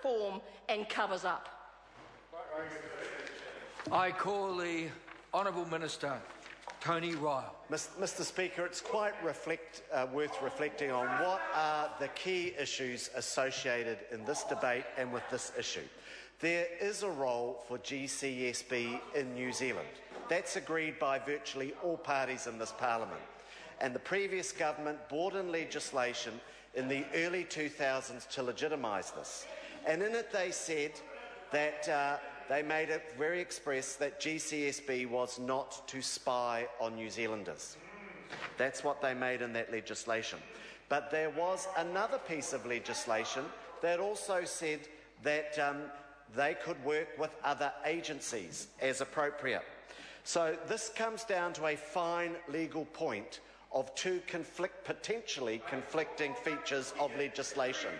reform and covers up. I call the Honourable Minister Tony Ryle. Mr Speaker, it's quite worth reflecting on what are the key issues associated in this debate and with this issue. There is a role for GCSB in New Zealand. That's agreed by virtually all parties in this parliament. And the previous government brought in legislation in the early 2000s to legitimise this. And in it they said that they made it very express that GCSB was not to spy on New Zealanders. That's what they made in that legislation. But there was another piece of legislation that also said that they could work with other agencies as appropriate. So this comes down to a fine legal point of two potentially conflicting features of legislation: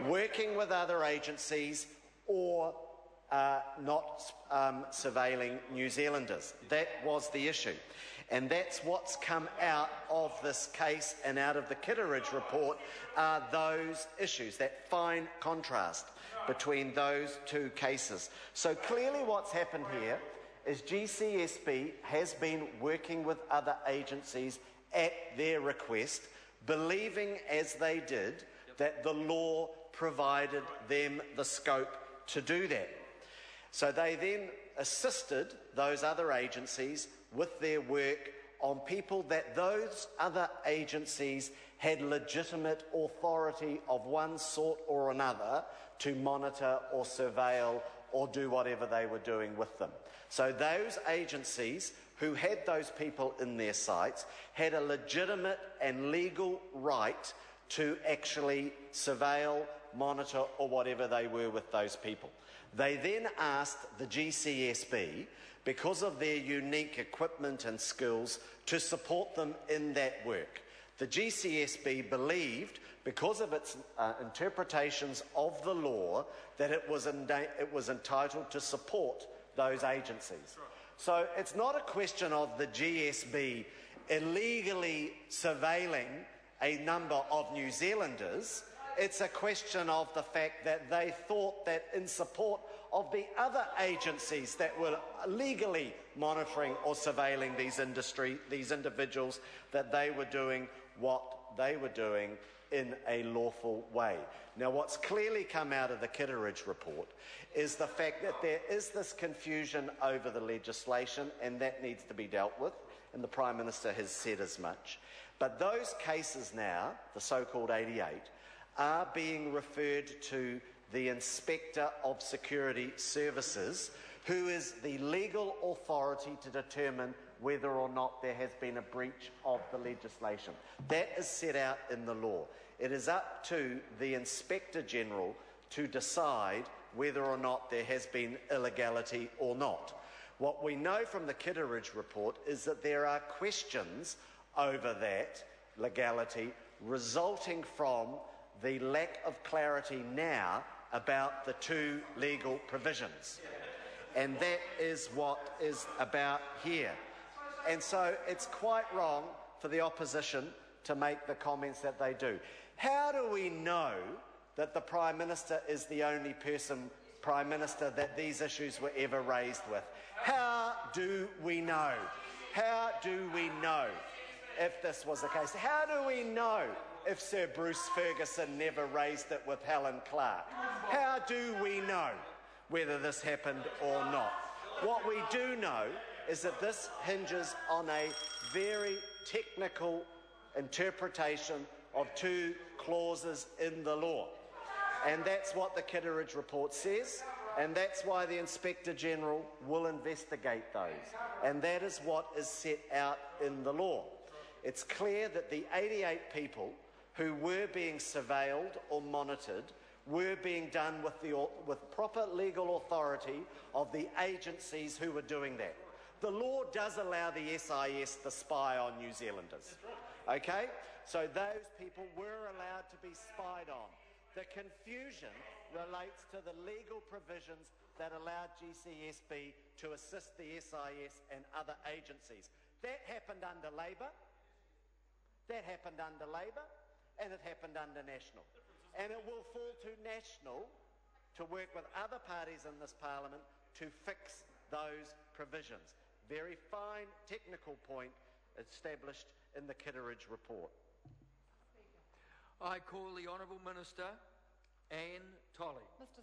working with other agencies or not surveilling New Zealanders. That was the issue. And that's what's come out of this case and out of the Kitteridge report are those issues, that fine contrast between those two cases. So clearly what's happened here is GCSB has been working with other agencies at their request, believing as they did that the law provided them the scope to do that. So they then assisted those other agencies with their work on people that those other agencies had legitimate authority of one sort or another to monitor or surveil or do whatever they were doing with them. So those agencies who had those people in their sites had a legitimate and legal right to actually surveil, monitor or whatever they were with those people. They then asked the GCSB, because of their unique equipment and skills, to support them in that work. The GCSB believed, because of its interpretations of the law, that it was entitled to support those agencies. So it's not a question of the GSB illegally surveilling a number of New Zealanders. It's a question of the fact that they thought that in support of the other agencies that were legally monitoring or surveilling these individuals, that they were doing what they were doing in a lawful way. Now, what's clearly come out of the Kitteridge report is the fact that there is this confusion over the legislation, and that needs to be dealt with, and the Prime Minister has said as much. But those cases now, the so-called 88, are being referred to the Inspector of Security Services, who is the legal authority to determine whether or not there has been a breach of the legislation. That is set out in the law. It is up to the Inspector General to decide whether or not there has been illegality or not. What we know from the Kitteridge report is that there are questions over that legality resulting from the lack of clarity now about the two legal provisions. And that is what is about here. And so it's quite wrong for the opposition to make the comments that they do. How do we know that the Prime Minister is the only Prime Minister that these issues were ever raised with? How do we know? How do we know if this was the case? How do we know if Sir Bruce Ferguson never raised it with Helen Clark? How do we know whether this happened or not? What we do know is that this hinges on a very technical interpretation of two clauses in the law. And that's what the Kitteridge report says, and that's why the Inspector General will investigate those. And that is what is set out in the law. It's clear that the 88 people who were being surveilled or monitored were being done with proper legal authority of the agencies who were doing that. The law does allow the SIS to spy on New Zealanders. Okay? So those people were allowed to be spied on. The confusion relates to the legal provisions that allowed GCSB to assist the SIS and other agencies. That happened under Labor, and it happened under National. And it will fall to National to work with other parties in this parliament to fix those provisions. Very fine technical point established in the Kitteridge report. I call the Honourable Minister Anne Tolley. Mr.